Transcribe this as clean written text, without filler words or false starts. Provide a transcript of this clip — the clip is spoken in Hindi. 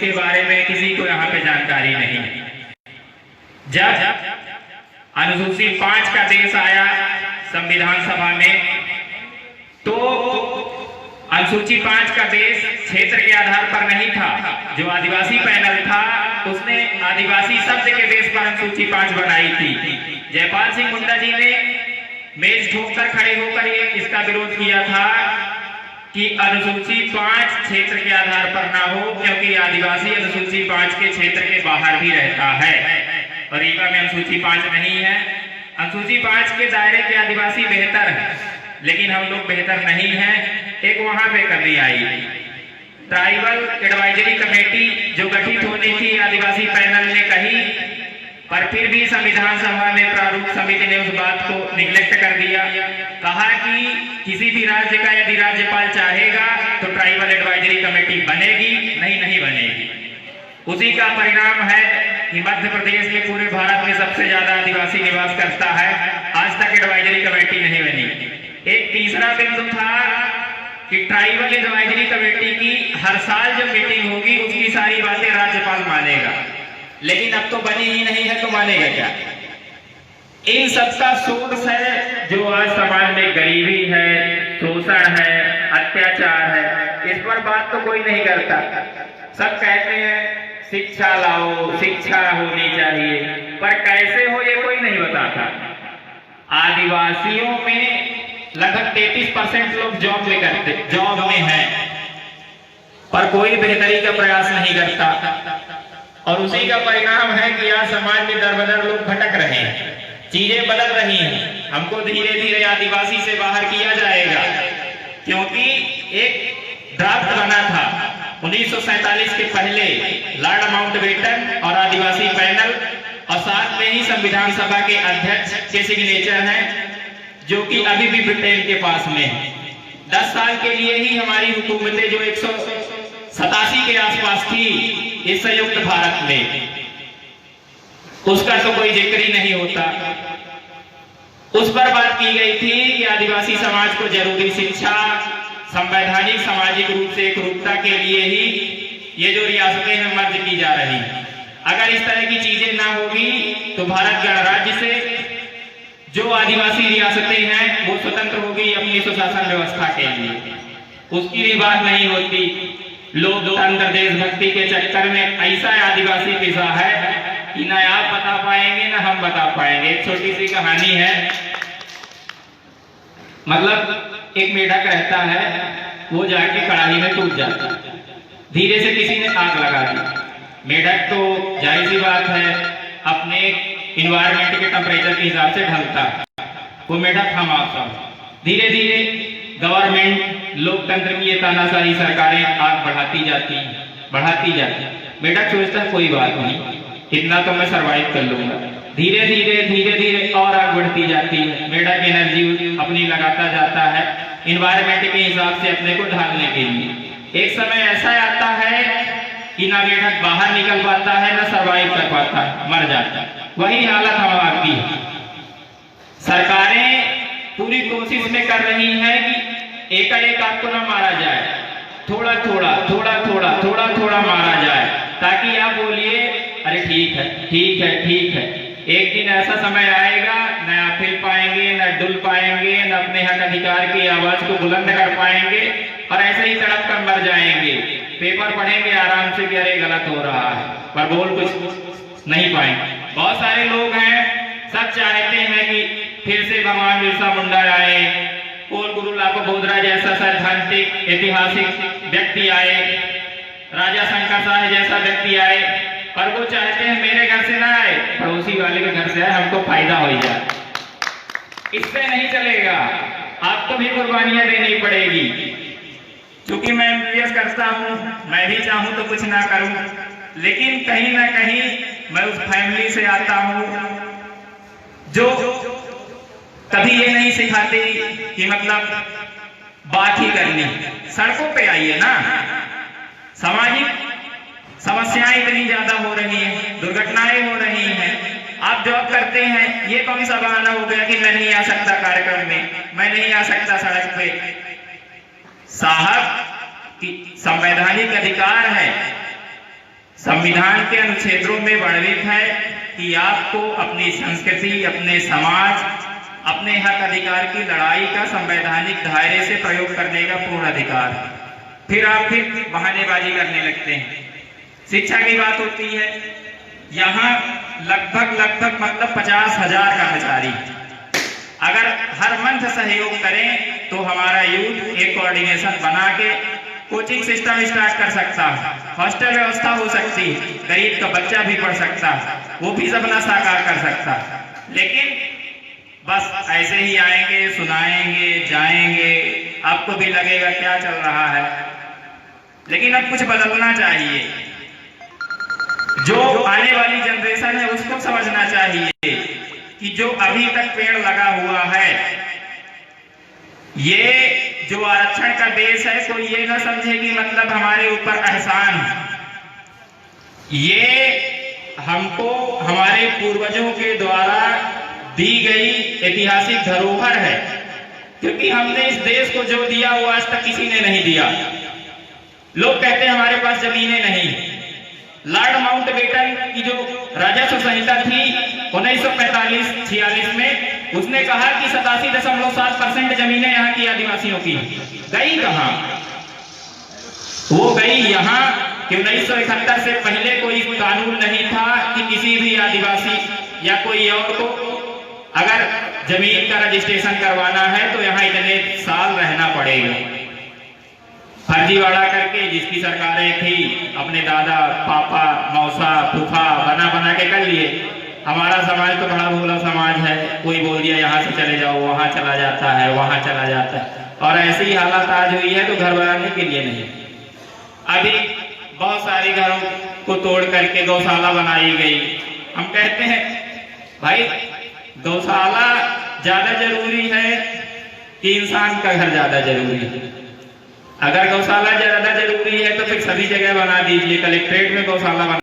उसके बारे में किसी को यहाँ पे जानकारी नहीं। जब अनुसूची 5 का देश आया संविधान सभा में, तो अनुसूची 5 का देश क्षेत्र के आधार पर नहीं था। जो आदिवासी पैनल था उसने आदिवासी शब्द के देश पर अनुसूची 5 बनाई थी। जयपाल सिंह मुंडा जी ने मेज ठोककर खड़े होकर ये इसका विरोध किया था कि अनुसूची 5 क्षेत्र के आधार पर ना हो, क्योंकि आदिवासी अनुसूची 5 के क्षेत्र के बाहर भी रहता है और रीवा में अनुसूची 5 नहीं है। अनुसूची 5 के दायरे के आदिवासी बेहतर है, लेकिन हम लोग बेहतर नहीं हैं। एक वहां पे कमी आई। ट्राइबल एडवाइजरी कमेटी जो गठित होनी थी आदिवासी पैनल ने कही, पर फिर भी संविधान सभा में प्रारूप समिति ने उस बात को निग्लेक्ट कर दिया। कहा कि किसी भी राज्य का यदि राज्यपाल चाहेगा तो ट्राइबल एडवाइजरी कमेटी बनेगी, नहीं बनेगी। उसी का परिणाम है कि मध्य प्रदेश में पूरे भारत में सबसे ज्यादा आदिवासी निवास करता है, आज तक एडवाइजरी कमेटी नहीं बनी। एक तीसरा बिंदु था कि ट्राइबल एडवाइजरी कमेटी की हर साल जो मीटिंग होगी उसकी सारी बातें राज्यपाल मानेगा, लेकिन अब तो बनी ही नहीं है तो मानेगा क्या? इन सबका सोर्स है जो आज समाज में गरीबी है, शोषण है, अत्याचार है। इस पर बात तो कोई नहीं करता। सब कहते हैं शिक्षा लाओ, शिक्षा होनी चाहिए, पर कैसे हो ये कोई नहीं बताता। आदिवासियों में लगभग 33% लोग जॉब में हैं, पर कोई बेहतरी का प्रयास नहीं करता। और उसी का परिणाम है कि आज समाज में दर बदर लोग भटक रहे हैं, चीजें बदल रही हैं। हमको धीरे धीरे आदिवासी से बाहर किया जाएगा, क्योंकि एक ड्राफ्ट बना था 1947 के पहले लॉर्ड माउंटबेटन और आदिवासी पैनल, और साथ में ही संविधान सभा के अध्यक्ष के सिग्नेचर हैं, जो कि अभी भी ब्रिटेन के पास में है। 10 साल के लिए ही हमारी हुकूमतें जो 187 के आसपास थी इस संयुक्त भारत में, उसका तो कोई जिक्र ही नहीं होता। उस पर बात की गई थी कि आदिवासी समाज को जरूरी शिक्षा, संवैधानिक सामाजिक रूप से एक रूपता के लिए ही ये जो रियासतें हैं मर्ज की जा रही। अगर इस तरह की चीजें ना होगी तो भारत गणराज्य से जो आदिवासी रियासतें हैं वो स्वतंत्र होगी अपनी सुशासन व्यवस्था के लिए। उसकी भी बात नहीं होती। लोकतंत्र देशभक्ति के चक्कर में ऐसा आदिवासी पिसा है कि ना आप बता पाएंगे ना हम बता पाएंगे। एक छोटी सी कहानी है। मतलब एक मेढक रहता है, वो जाके कढ़ाई में टूट जाता, धीरे से किसी ने आग लगा दी। मेढक तो जाहिर सी बात है अपने इन्वायरमेंट के टेम्परेचर के हिसाब से ढलता, वो मेढक हम आप सब धीरे धीरे गवर्नमेंट लोकतंत्र की ये तानाशाही सरकारें आग बढ़ाती जाती। मेढक सोचता है कोई बात नहीं, इतना तो मैं सरवाइव कर लूंगा। धीरे धीरे और आग बढ़ती जाती है। मेढक एनर्जी अपनी लगाता जाता है इन्वायरमेंट के हिसाब से अपने को ढालने के लिए। एक समय ऐसा आता है कि ना मेढक बाहर निकल पाता है ना सरवाइव कर पाता है, मर जाता है। वही हालत हम आपकी है। सरकारें पूरी कोशिश में कर रही हैं कि एकाएक आपको ना मारा जाए, थोड़ा थोड़ा मारा जाए, ताकि आप बोलिए अरे ठीक है। एक दिन ऐसा समय आएगा न आप हिल पाएंगे, न डुल पाएंगे, न अपने हक अधिकार की आवाज को बुलंद कर पाएंगे, और ऐसे ही तड़प कर मर जाएंगे। पेपर पढ़ेंगे आराम से कि अरे गलत हो रहा है, पर बोल कुछ नहीं पाएंगे। बहुत सारे लोग हैं, सब चाहते हैं कि फिर से भगवान बिरसा मुंडा आए, कोल गुरु लाखो बोधरा जैसा सैद्धांतिक ऐतिहासिक व्यक्ति आए, राजा शंकर शाह जैसा व्यक्ति आए, पर वो चाहते हैं मेरे घर से ना आए, पड़ोसी वाले के घर से आए, हमको फायदा हो जाए। इससे नहीं चलेगा, आपको भी कुर्बानियां देनी पड़ेगी। क्योंकि मैं एमबीबीएस करता हूँ, मैं भी चाहूँ तो कुछ ना करूँ, लेकिन कहीं ना कहीं मैं उस फैमिली से आता हूँ जो कभी ये नहीं सिखाते कि मतलब बात ही करनी। सड़कों पे आइए ना, सामाजिक समस्याएं इतनी ज्यादा हो रही हैं, दुर्घटनाएं हो रही हैं। आप जॉब करते हैं, ये कौन सा बहाना हो गया कि मैं नहीं आ सकता कार्यक्रम में, मैं नहीं आ सकता सड़क पे। साहब की संवैधानिक अधिकार है संविधान के अनुच्छेदों में वर्णित है कि आपको अपनी संस्कृति, अपने समाज, अपने हक अधिकार की लड़ाई का संवैधानिक दायरे से प्रयोग करने का पूर्ण अधिकार। फिर आप बहानेबाजी करने लगते हैं। शिक्षा की बात होती है, यहाँ लगभग मतलब 50,000 कर्मचारी अगर हर मंथ सहयोग करें तो हमारा यूथ एक कोऑर्डिनेशन बना के कोचिंग सिस्टम स्टार्ट कर सकता है, हॉस्टल व्यवस्था हो सकती, गरीब का बच्चा भी पढ़ सकता, वो भी सपना साकार कर सकता। लेकिन बस ऐसे ही आएंगे, सुनाएंगे, जाएंगे, आपको भी लगेगा क्या चल रहा है। लेकिन अब कुछ बदलना चाहिए। जो आने वाली जनरेशन है उसको समझना चाहिए कि जो अभी तक पेड़ लगा हुआ है, ये जो आरक्षण का देश है, कोई ये ना समझे कि मतलब हमारे ऊपर एहसान। ये हमको हमारे पूर्वजों के द्वारा दी गई ऐतिहासिक धरोहर है, क्योंकि हमने इस देश को जो दिया वो आज तक किसी ने नहीं दिया। लोग कहते हैं हमारे पास जमीनें नहीं। लॉर्ड माउंटबेटन की जो राजस्व संहिता थी 1945-46 में, उसने कहा कि 87.7% जमीनें यहाँ की आदिवासियों की। गई कहां? वो गई यहाँ कि 1971 से पहले कोई कानून नहीं था कि किसी भी आदिवासी या कोई और को अगर जमीन का रजिस्ट्रेशन करवाना है तो यहाँ इतने साल रहना पड़ेगा। फर्जीवाड़ा करके जिसकी सरकारें थी, अपने दादा, पापा, मौसा, फूफा बना के कर लिए। हमारा समाज तो बड़ा भोला समाज है, कोई बोल दिया यहाँ से चले जाओ, वहां चला जाता है, वहां चला जाता है। और ऐसी ही हालत आज हुई है तो घर बनाने के लिए नहीं। अभी बहुत सारे घरों को तोड़ करके गौशाला बनाई गई। हम कहते हैं भाई गौशाला ज्यादा जरूरी है कि इंसान का घर ज्यादा जरूरी है? अगर गौशाला ज्यादा जरूरी है तो फिर सभी जगह बना दीजिए, कलेक्ट्रेट में गौशाला बना